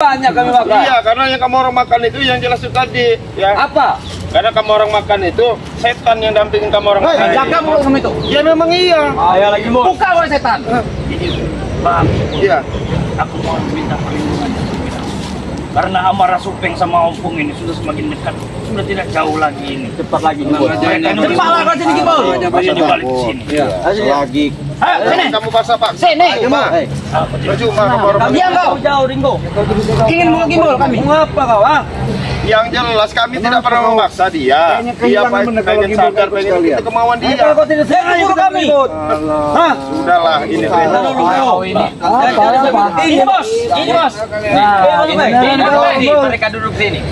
banyak kami makan. Iya, karena yang kamu orang makan itu yang jelas itu tadi, ya. Apa? Karena kamu orang makan itu setan yang dampingin kamu orang makan. Jaga mulut kamu itu. Ya memang iya. Ayo lagi mau. Buka wah setan. Bang, Iya. aku mau minta perlindungan. Karena amarah Supeng sama Ompong ini sudah semakin dekat, sudah tidak jauh lagi ini. Cepat lagi. Cepatlah kau sini Gimbal. Masih dibalik di sini. Lagi. Sini. Kamu basah, Pak. Sini. Cuma. Cuma kamu orang. Diam kau. Jauh Ringo. Ingin mau Gimbal kami. Ngapa kau, ah? Yang jelas kami tidak pernah memaksa dia. Dia pengen sadar, pengen itu kemauan dia. Kau tidak sengaja kami. Hah? Sudahlah, ini Ini bos. Ini bos. Ini mereka duduk sini.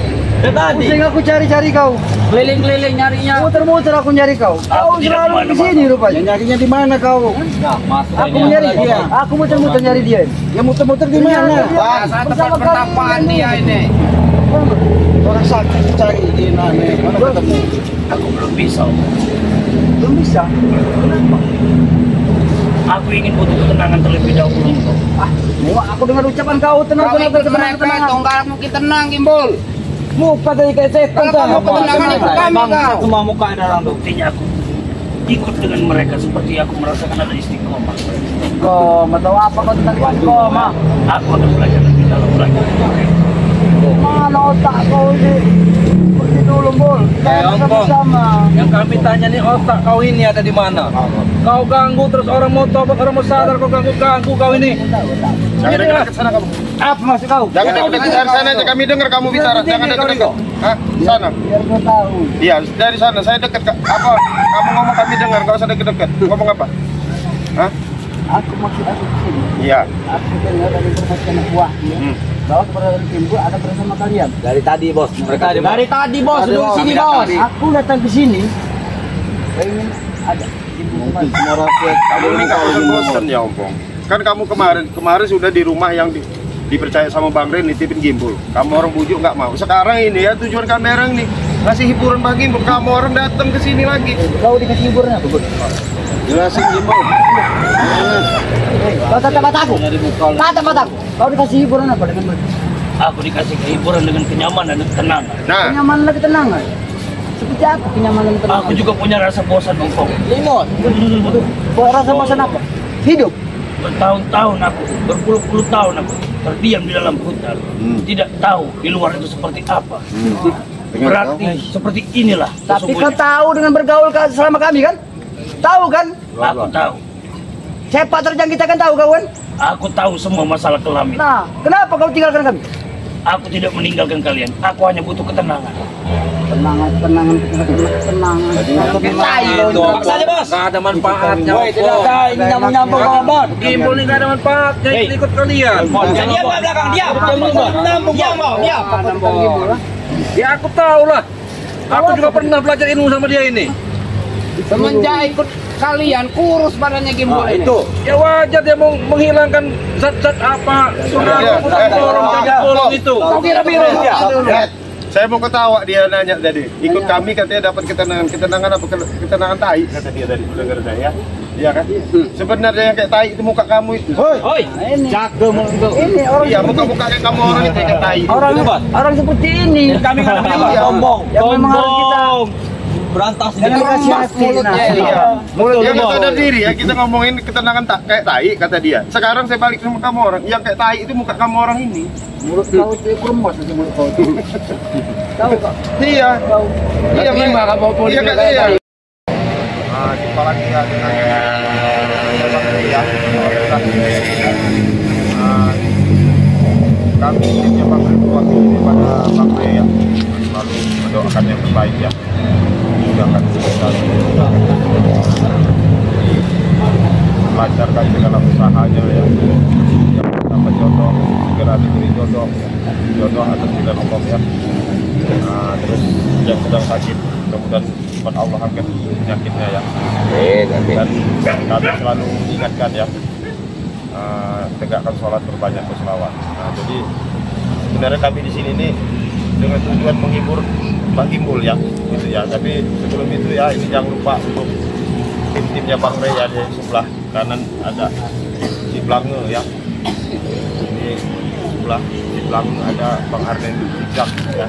Pusing aku cari-cari kau. Keliling-keliling nyarinya. Muter-muter aku nyari kau. Kau selalu di sini rupanya. Nyarinya di mana kau? Aku nyari dia. Aku muter-muter nyari dia. Ya muter-muter di mana? Tempat pertapaan dia ini. Orang sakit cari di mana? Mana ketemu? Aku belum bisa. Belum bisa. Kenapa? Aku ingin butuh ketenangan terlebih dahulu. Aku dengar ucapan kau tenang. Tonggak mungkin tenang, Gimbal. Muka dari kayak setan. Kamu ketenangan itu kami kau. Semua muka ada orang buktinya aku ikut dengan mereka seperti aku merasakan ada istiqomah. Kau mau tahu apa kau tentang istiqomah? Aku akan belajar lebih dalam lagi. Mana otak kau ini? Pergi dulu, Bol. Sama-sama. Yang kami tanya nih, otak kau ini ada di mana? Kau ganggu terus orang mau tobat, orang mau sadar, kau ganggu kau ini. Jangan dekat sana kamu. Apa maksud kau? Jangan dekat dari sana aja kami dengar kamu bicara. Jangan dekat. Hah? Sana. Biar kau tahu. Iya, dari sana. Saya dekat. Apa? Kamu ngomong kami dengar. Enggak usah dekat-dekat. Ngomong apa? Hah? Aku maksud aku di sini. Iya. Aku dengar dari informasi anak buah bahwa keberadaan timbu ada bersama kalian. Dari tadi bos, mereka Dari tadi bos, duduk sini bos. Aku datang ke sini pengen ada timbu kembali. Kamu ini nggak bosan ya, Ompong. Kan kamu kemarin sudah di rumah yang dipercaya sama Bang Ren nitipin gimbal. Kamu orang bujuk nggak mau. Sekarang ini ya tujuan kamera ini ngasih hiburan bagi gimbal. Kamu orang datang ke sini lagi. Kau dikasih hiburan apa? Jelasin gimbal. Kau tatap mataku. Tatap mataku. Kau dikasih hiburan apa dengan mereka? Aku dikasih hiburan dengan kenyamanan dan ketenangan. Nah, Kenyamanan lagi ketenangan. Seperti apa kenyamanan dan ketenangan? Aku juga punya rasa bosan, Ompong. Limon. Kau rasa bosan apa? Hidup. Bertahun-tahun aku, berpuluh-puluh tahun aku terdiam di dalam hutan. Tidak tahu di luar itu seperti apa. Berarti seperti inilah. Tapi kau sesungguhnya. tahu dengan bergaul selama kami kan? Tahu kan? Aku tahu. Sepak terjang kita kan tahu kawan? Aku tahu semua masalah kelam ini. Nah, kenapa kau tinggalkan kami? Aku tidak meninggalkan kalian. Aku hanya butuh ketenangan. Tenangan. Paksa aja bos. Gak ada manfaatnya. Tidak ada ini nyambung kawan. Gimbal ini gak ada manfaatnya, ikut kalian. Diam di belakang, diam. Diam. Ya aku tahu lah. Aku juga pernah belajar ilmu sama dia ini. Semenjak ikut kalian kurus badannya Gimbal ini. Itu. Ya wajar dia mau menghilangkan zat-zat apa. Sudah orang jadi bolong itu. Kau kira beres ya? saya mau ketawa dia nanya tadi. Ikut kami katanya dapat ketenangan. Ketenangan apa? Ketenangan tai kata dia tadi. Dengar saya. Iya kan? Sebenarnya yang kayak tai itu muka kamu itu. Hoi. Ini Jago mau itu. ini orang Iya, muka-muka kayak kamu orang itu kayak tai. orang seperti ini. Kami nggak Iya. sombong. Yang memang harus kita Berantas jangan kasih hati. Iya. Betul, Dia nggak betul. sadar diri ya, kita ngomongin ketenangan tak kayak tai kata dia. Sekarang saya balik sama kamu orang, yang kayak tai itu muka kamu orang ini. Mulut kau itu kurmos itu mulut kau. Tahu kok? Iya. Iya, Terima kamu pun iya juga kan iya. kayak Jumpa lagi ya dengan ya. Kami timnya Bang Ren mewakili pada Bang Ren ya. Selalu mendoakan yang terbaik ya. Jangan lancarkan segala usahanya ya. Yang dapat jodoh, segera diberi jodoh atas pilihan Allah ya. Terus yang sedang sakit, mudah-mudahan cepat Allah angkat penyakitnya ya. Dan kami selalu ingatkan ya, tegakkan sholat, berbanyak berselawat. Jadi sebenarnya kami di sini nih dengan tujuan menghibur Bang Gimbal ya, gitu ya. Tapi sebelum itu ya, ini jangan lupa untuk tim-timnya Bang Ren ya, di sebelah kanan ada si Blange ya, ini sebelah belakang ada Bang Arden Zigzag ya.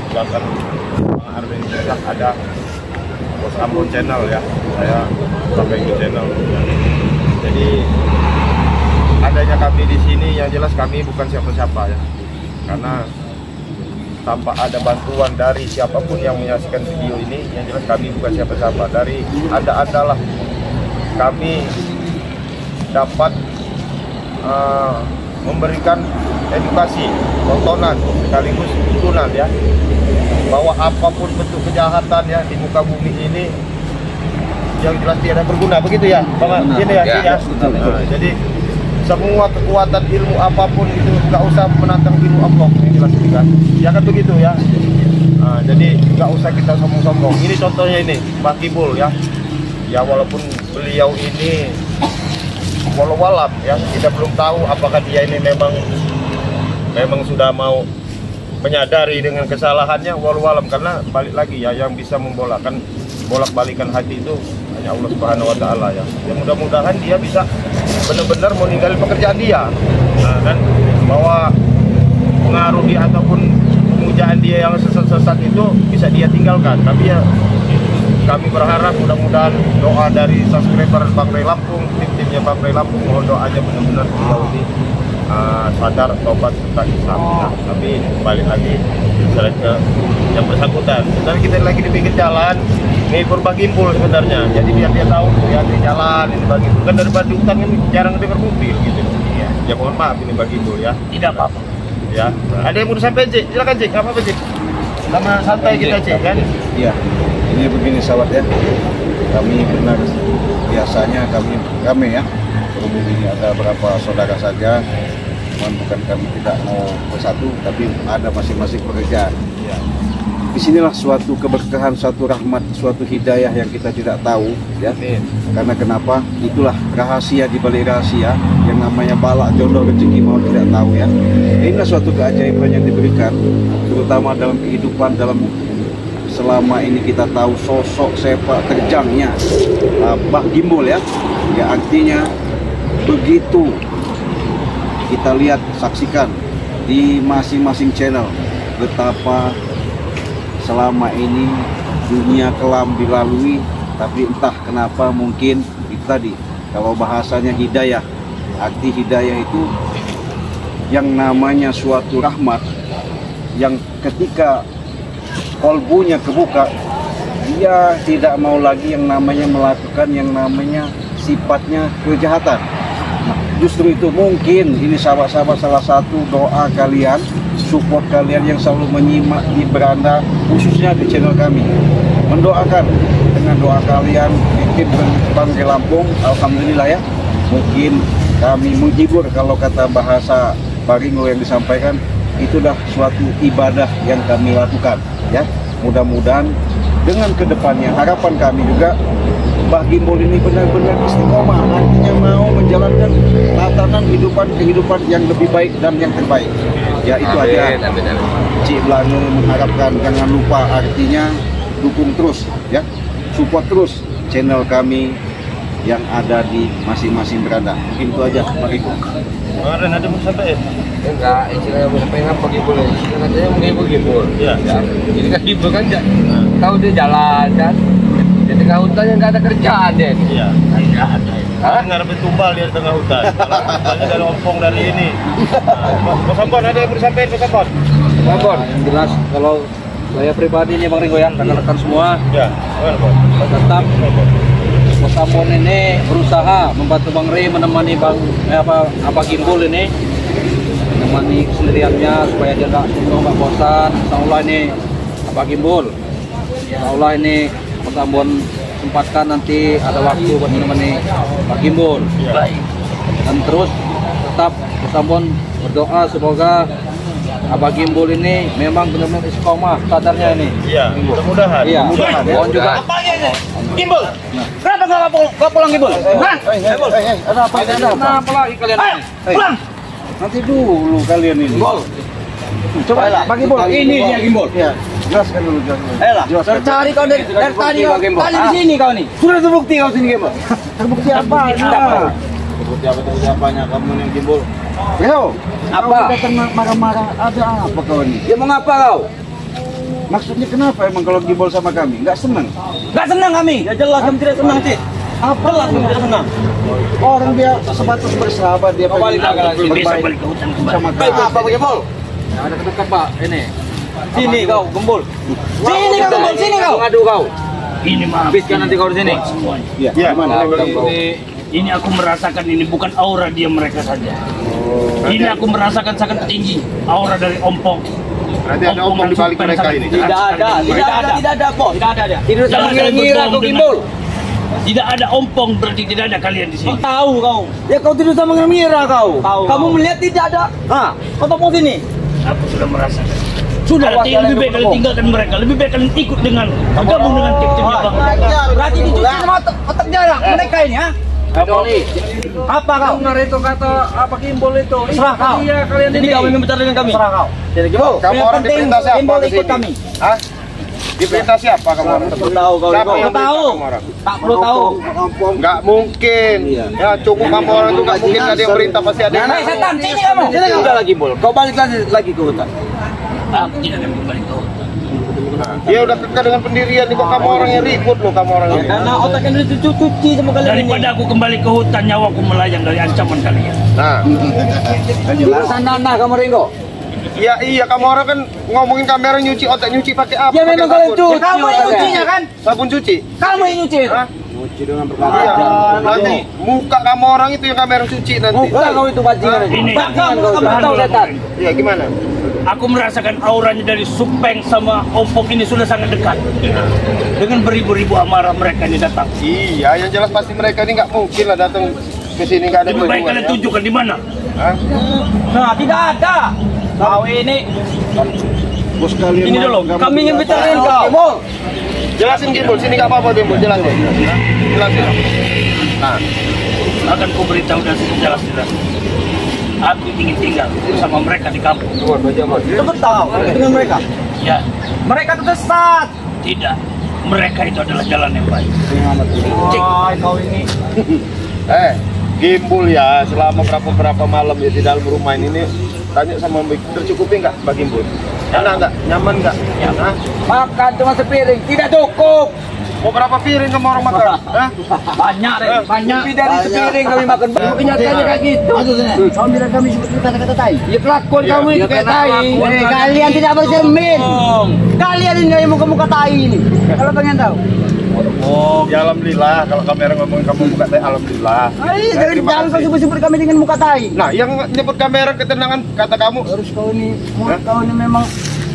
Sedangkan Bang Arden Zigzag ada Bos Ambon channel ya, saya pakai itu channel. Jadi adanya kami di sini yang jelas kami bukan siapa-siapa ya, karena tanpa ada bantuan dari siapapun yang menyaksikan video ini, yang jelas kami bukan siapa-siapa. Dari adalah kami dapat memberikan edukasi, tontonan sekaligus tuntunan ya, bahwa apapun bentuk kejahatan ya di muka bumi ini yang jelas tidak berguna, begitu ya Bang? Ini ya, ya. Nah, jadi semua kekuatan ilmu apapun itu nggak usah menantang ilmu Allah, yang jelas itu kan, ya kan begitu ya. Nah, jadi nggak usah kita sombong-sombong. Ini contohnya ini Mbah Kibul ya, ya walaupun beliau ini walau-walam ya, kita belum tahu apakah dia ini memang sudah mau menyadari dengan kesalahannya, walau-walam, karena balik lagi ya, yang bisa bolak-balikan hati itu hanya Allah Subhanahu wa Ta'ala ya. Ya mudah-mudahan dia bisa benar-benar meninggalkan pekerjaan dia, nah, dan bahwa pengaruh dia ataupun pemujaan dia yang sesat-sesat itu bisa dia tinggalkan. Tapi ya kami berharap mudah-mudahan doa dari subscriber Bang Ray Lampung, tim-timnya Bang Ray Lampung, mohon doanya benar-benar beliau ini sadar, tobat tentang Islam ya. Tapi balik lagi misalnya ke yang bersangkutan, sebenarnya kita lagi di pinggir jalan, ini Purba Gimbul sebenarnya, jadi biar dia tahu ya di jalan ini bagi kan dari hutan kan jarang dengar mobil gitu ya. Ya mohon maaf ini bagi Gimbul ya, tidak apa-apa ya. Ada yang mau disampaikan Cik, silakan Cik, nggak apa-apa Cik, sama santai kita Cik kan. Iya, ini begini sahabat ya, kami benar biasanya kami ya, berhubung ini ada beberapa saudara saja, bukan kami tidak mau bersatu, tapi ada masing-masing pekerjaan. Ya. Disinilah suatu keberkahan, suatu rahmat, suatu hidayah yang kita tidak tahu ya. Amin. Karena kenapa? Itulah rahasia di balik rahasia yang namanya balak jodoh rezeki mau tidak tahu ya. Inilah suatu keajaiban yang diberikan, terutama dalam kehidupan, dalam selama ini kita tahu sosok sepak terjangnya Mbah Gimbul ya. Ya artinya begitu kita lihat, saksikan di masing-masing channel betapa selama ini dunia kelam dilalui, tapi entah kenapa mungkin itu tadi, kalau bahasanya hidayah, arti hidayah itu yang namanya suatu rahmat yang ketika kolbunya kebuka, dia tidak mau lagi yang namanya melakukan yang namanya sifatnya kejahatan. Nah, justru itu mungkin ini sahabat-sahabat salah satu doa kalian, support kalian yang selalu menyimak di beranda, khususnya di channel kami, mendoakan dengan doa kalian di tim Bang Ray Lampung. Alhamdulillah ya, mungkin kami menghibur, kalau kata bahasa Baringo yang disampaikan, itulah suatu ibadah yang kami lakukan ya. Mudah-mudahan dengan kedepannya harapan kami juga Mbah Gimbul ini benar-benar istiqomah, artinya mau menjalankan tatanan kehidupan yang lebih baik dan yang terbaik. Ya itu aja. Cik Blanu mengharapkan, jangan lupa artinya dukung terus ya, support terus channel kami yang ada di masing-masing beranda. Mungkin itu aja Pak Iko. Kemarin ada mau sampai Enggak, istilahnya mau sampai ngapa Gimbul ya? Istilahnya katanya mau Gimbul. ya. Jadi kan Gimbul kan tahu dia jalan kan. Di tengah hutannya nggak ada kerjaan deh. Iya. Nggak ada. Hah? Ngarepin tumbal di tengah hutan. Soalnya dari ompong dari ini. Mas Ambon ada yang mau disampaikan, Mas Ambon? Ambon, yang jelas kalau saya pribadi nih Bang Ringo ya, rekan-rekan semua, Ya, tetap Mas Ambon ini berusaha membantu Bang Ray, menemani Abah Gimbul ini, menemani kesendiriannya supaya dia nggak bosan. Insyaallah ini Abah Gimbul, insyaallah ini Mas Ambon sempatkan nanti ada waktu buat menemani Pak Gimbul. Dan terus tetap Mas Ambon berdoa semoga Abah Gimbul ini memang benar-benar istiqomah sadarnya ini. Iya, mudah-mudahan. Iya, Mudah-mudahan ya. mohon juga. Gimbul, kenapa nggak pulang Gimbul? Hah? Ada apa? Kenapa lagi kalian ini? Pulang. Nanti dulu kalian ini. Coba Pak Gimbul, Ini dia Gimbul. Ya, jelaskan dulu. Ayolah, Jelaskan. tercari kau dari tadi kau tadi di sini kau nih. Sudah terbukti kau sini Gimbul. Terbukti apa? Terbukti apanya kamu yang Gimbul? Yo, Apa? kau datang marah-marah, ada apa kau ini? Ya mau ngapa kau? Maksudnya kenapa emang kalau gimbal sama kami? Nggak senang? Gak senang kami. Ya jelas kami tidak senang, Cik. Apa? Jelas kami tidak senang. Orang dia sebatas bersahabat, dia Kau balik lagi. Besok berbaik balik ke hutan kembali. sama Baik, kami. apa gembol? Yang ada dekat Pak, ini. Sini kau, gembol. Sini kau, gembol, sini kau. Ngadu kau. Ini maaf. Habiskan nanti kau di sini. Semuanya. Iya, Iya. gimana? Ini aku merasakan ini bukan aura dia mereka saja. Ini aku merasakan sangat tinggi aura dari ompong. Berarti ada ompong di balik Supen mereka sangat ini. keras sekali. Tidak ada, Pak. Tidak ada dia. Tidak Jangan sama ngira kalian kau berbohong gimbol. Tidak ada ompong berarti tidak ada kalian di sini. Tahu kau. Ya kau tidak sama ngira kau. Kamu melihat tidak ada. Hah? Kau tepuk sini. Aku sudah merasakan. Sudah, Awas, lebih baik jangan kalian berbohong. tinggalkan mereka. Lebih baik kalian ikut dengan bergabung dengan tim-timnya bang. Berarti dicuci sama otak jarak mereka ini, ha? Apa kau? Dengar itu kata apa gimbal itu? Serah kau. Iya, kalian ini kau ingin bicara dengan kami. Serah kau. Jadi gimbal. Kamu orang diperintah siapa Gimbal ke ikut sini? kami. Hah? Diperintah siapa kamu orang? Tak perlu tahu kau. Siapa yang Tak tahu. perintah kamu orang? Tak perlu tahu. Nggak mungkin. Ya cukup kamu orang itu nggak mungkin ada yang perintah, pasti ada yang. Hei setan, sini kamu. Sini kamu. Udah lagi gimbal. Kau balik lagi ke hutan. Aku tidak akan kembali ke hutan. Ya udah kekal dengan pendirian nih, kok kamu orang yang ribut loh kamu orang ini. Karena otaknya udah dicuci sama kalian ini. Daripada aku kembali ke hutan, nyawaku melayang dari ancaman kalian. Nah, Sana kamu Ringo. iya kamu orang kan ngomongin kamera nyuci otak, nyuci pakai apa? Ya Pakai memang kalian sabun. cuci. Kamu yang nyucinya kan? Sabun cuci. Kamu yang nyuci. Hah? Cuci dengan Iya. Nanti muka kamu orang itu yang kamera cuci nanti. Bukan kau itu bajingan. Ini. Bajingan kau. Kamu tahu setan. Iya gimana? Aku merasakan auranya dari Supeng sama Ompong ini sudah sangat dekat. Dengan beribu-ribu amarah mereka ini datang. Iya, yang jelas pasti mereka ini nggak mungkin lah datang ke sini nggak ada Lebih baik tujuan, kalian ya. tunjukkan di mana. Hah? Nah, tidak ada. Kau ini. bos kalian. Ini dulu. nggak Kami ingin mau bicarain kau. Jelasin Gimbal, sini nggak apa-apa Gimbal, jelasin. Jelasin. Nah, Akan ku beritahu dan jelas-jelas. Aku ingin tinggal bersama mereka di kampung. Cepat tahu dengan mereka. Ya, Mereka itu sesat. tidak. Mereka itu adalah jalan yang baik. Kau ini. Gimbal ya, selama berapa malam ya di dalam rumah ini tanya sama Mbak, tercukupi nggak Pak Gimbal? Enak nggak? Nyaman nggak? Hah? Makan cuma sepiring, tidak cukup. Mau berapa piring kamu orang makan? Hah? Banyak deh, banyak. Lebih dari sepiring kami makan. Kenyataannya kayak gitu. Kamu bilang kami seperti kata-kata tai. Ya kelakuan kamu itu kayak tai. Kalian tidak bercermin. Kalian ini dari muka-muka tai ini. Kalau pengen tahu. Ya alhamdulillah, kalau kamera ngomong kamu buka teh alhamdulillah. Terima Jangan kau kasih. sebut-sebut kami dengan muka tai. Nah, yang nyebut kamera ketenangan kata kamu, Terus kau ini, mulut kau ini memang.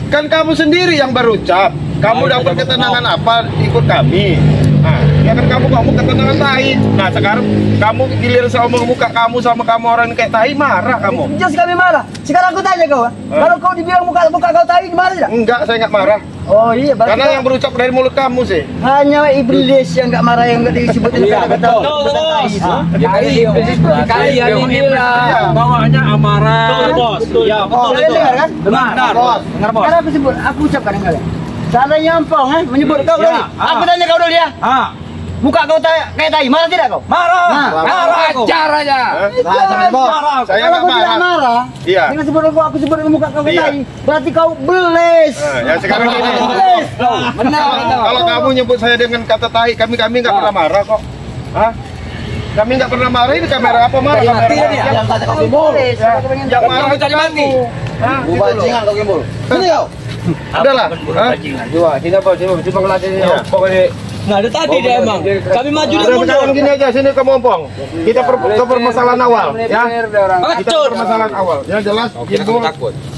kan kamu sendiri yang berucap. Kamu dapat ketenangan apa ikut kami? Nah, ya kan kamu ngomong ketenangan tai. Nah, sekarang kamu giliran saya omong muka kamu sama kamu orang kayak tai, marah kamu. Jelas kami marah. Sekarang aku tanya kau, kalau kau dibilang muka kau tai, marah tidak? Enggak, saya nggak marah. Oh iya, berarti Karena yang berucap dari mulut kamu sih. hanya iblis yang nggak marah yang nggak disebutin Iya, kata-kata. betul. Kalian inilah bawahnya amarah. Betul, bos. Ya, betul Kalian itu. dengar kan? Benar, bos. Dengar, bos. Sekarang aku sebut, aku ucapkan dengan kalian. Seandainya Ompong menyebut kau Ya, tadi. Aku tanya kau dulu ya. Ah, Muka kau kayak tai, marah tidak kau? marah. Nah, Marah aku. Caranya. Marah aku. Saya Kalau nggak kau tidak marah. marah, Iya. dengan sebut aku sebut dengan muka kau kayak Iya. tai, berarti kau beles. Nah, ya sekarang gini. Beles. Benar. Kalau kamu nyebut saya dengan kata tai, kami nggak pernah marah kok. Hah? Kami nggak pernah marah, ini kamera apa marah? Kamera Mati dia. yang- Yang kata kau gimbal. Beles. Aku pengen yang tahu. marah Kamu itu cari mati. kamu. Hah? Gitu loh. Bajingan kau gimbal. Sini kau. Udahlah. Aku bukan Hah? bajingan. Coba ngelatih Iya. Nah, itu tadi dia emang. Kami maju dan Udah mundur. sekarang gini aja, sini ke Mompong. Kita ke permasalahan awal, ya. Kita ke permasalahan awal. Yang jelas, gimbal.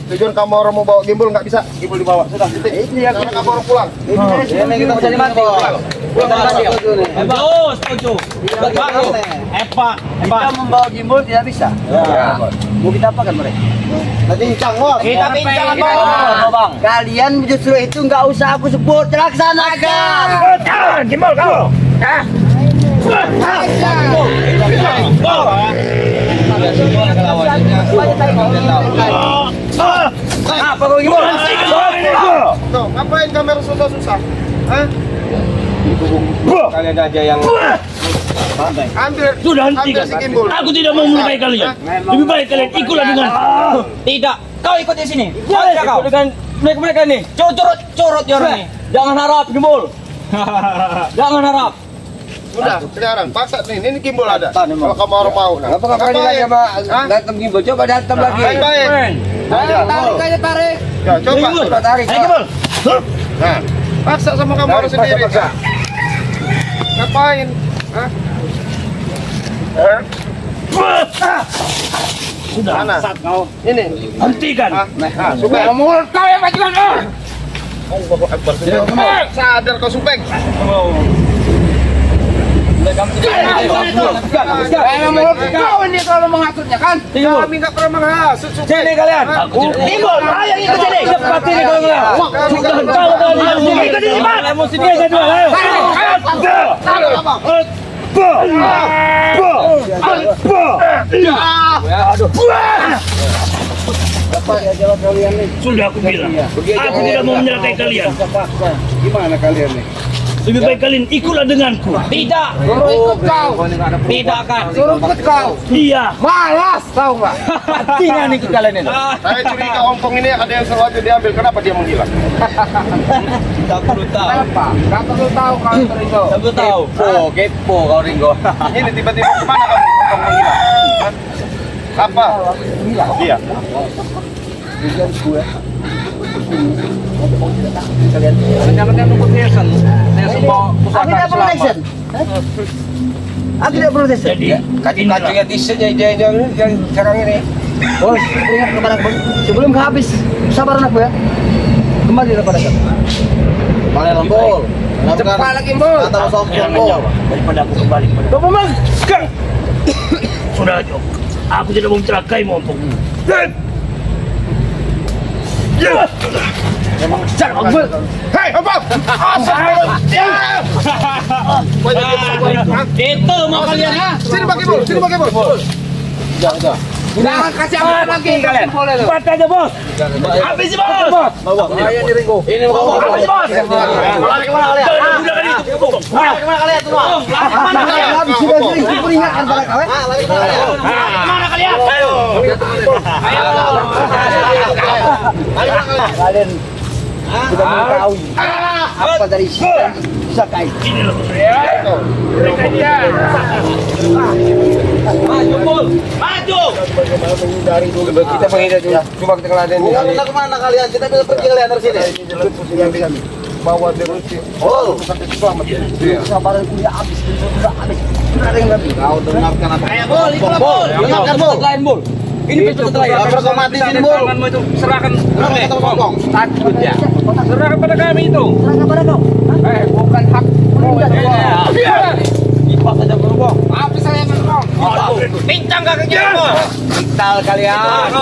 Tujuan kamu orang mau bawa gimbal nggak bisa, gimbal dibawa. Sudah, titik. Sekarang kamu orang pulang. Ini kita cari mati. Bagus, setuju. Bagus. Epak, Kita membawa gimbal tidak bisa. Mau kita apakan mereka? Kita pincang bang. Kalian justru itu nggak usah aku sebut, laksanakan. Gimbal kau. Apa kau gimbal? Tuh, ngapain kamera susah-susah? Hah? Kalian aja yang Ambil. Sudah hentikan. Ambil si Kimbul. Aku tidak mau melukai kalian. Lebih baik kalian ikutlah dengan. Tidak, kau ikut di sini. Kau dengan mereka nih. Curut ya orang nih. Jangan harap, Gimbul. Jangan harap. Udah, sekarang paksa nih. Ini Kimbul ada. Kalau kamu orang mau. Nah. Apa kali lagi sama datang Gimbul? Coba datang lagi. Baik-baik. Tarik aja tarik. Ya, coba. Coba tarik. Ayo Gimbul. Nah, paksa sama kamu orang sendiri. Paksa. Ngapain? Hah? Sudah. Mana? Kau. Ini. Hentikan. Nah, Subeng. Mulut kau yang majukan. Sadar kau Subeng. Kau ini kalau menghasutnya kan? Kami nggak pernah menghasut Subeng. Sini kalian. Gimbul, ayo ikut sini. Cepat ini kau enggak. Kalau kalian ikut di mana? Emosi dia jadi ayo. Sudah aku bilang. Aku tidak mau menyertai kalian. Gimana kalian nih? Lebih baik kalian ikutlah denganku. Tidak. Suruh ikut kau. Tidak kan. Suruh ikut kau. Iya. Malas tahu nggak? Tidak nih ikut kalian ini. Saya curiga ompong ini ada yang sengaja diambil. Kenapa dia menghilang? Tak perlu tahu. Kenapa? Nggak perlu tahu kau Ringo. Tak perlu tahu. Kepo kau Ringo. Ini tiba-tiba kemana kamu ompong menghilang? Hah? Apa? Iya. Jangan nunggu Nelson. Nelson bawa Aku pusaka tidak perlu selamat. action. Aku tidak perlu action. Jadi Kacung-kacung yang t-shirt yang sekarang ini. Bos, ingat kepada aku. Sebelum habis sabaran aku ya. Kembali kepada aku. Mana lembol? Cepat lagi Bol. Kata jangan menjawab daripada aku kembali kepada. Bapak Mas, Kang. Sudah Jok. Aku tidak mau mencelakai Ompong. Hei, ompong! Itu mau kalian ha? Sini pakai bol, sini pakai bol. Jangan kasih ampun lagi kalian. Cepat aja bos. Habis bos. Ayo di Ringo. Ini mau Habis bos. Lari kemana kalian? Jangan gunakan itu. Lari kemana kalian semua? Lari kemana kalian? Habis sudah sering peringatkan pada kalian. Lari kemana kalian? Kemana kalian? Ayo. Kalian sudah mengetahui apa dari Sakai. Ini loh. Maju Pul, maju. kita menghindar dulu. Coba kita ngeladen ini. Mau kemana kalian? Kita bisa pergi kalian dari sini. Bawa dia sih. Oh, sampai selamat. Sabaran kuliah habis, sudah habis. Sudah ada yang lebih. Kau dengarkan apa? Ayo Bol, ikutlah Bol. Dengarkan Bol. Lain Bol. Ini betul terakhir. Kau mati sini Bol. Tanganmu itu serahkan kami. Takut ya. Serahkan pada kami itu. Serahkan pada kau. Bukan hak. Ikhlas saja berubah. Apa saya menolong? Pincang kakinya bos. Tal kalian.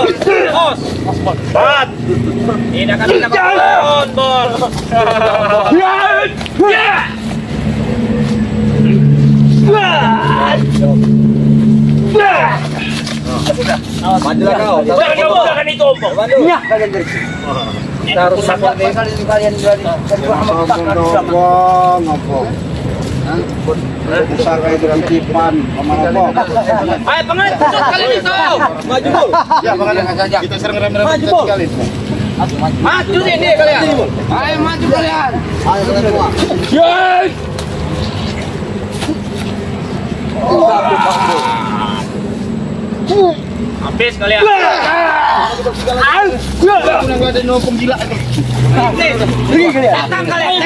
Bos. Cepat. Tidak akan bisa bangun bos. Majulah kau. Jangan gunakan itu Ompong. Iya, kalian dari sini. Harus Sampai kalian dari Pusaka itu dan tipan, apa? Ayo pengen pusat kali ini kau. Maju Bol. Ya, makanya saja. Kita serang rame-rame Maju, Bol. sekali. Maju sini kalian. Ayo maju kalian. Ayo kalian semua. Habis kalian. Udah nggak ada nopong gila. Pergi kalian. Datang kalian.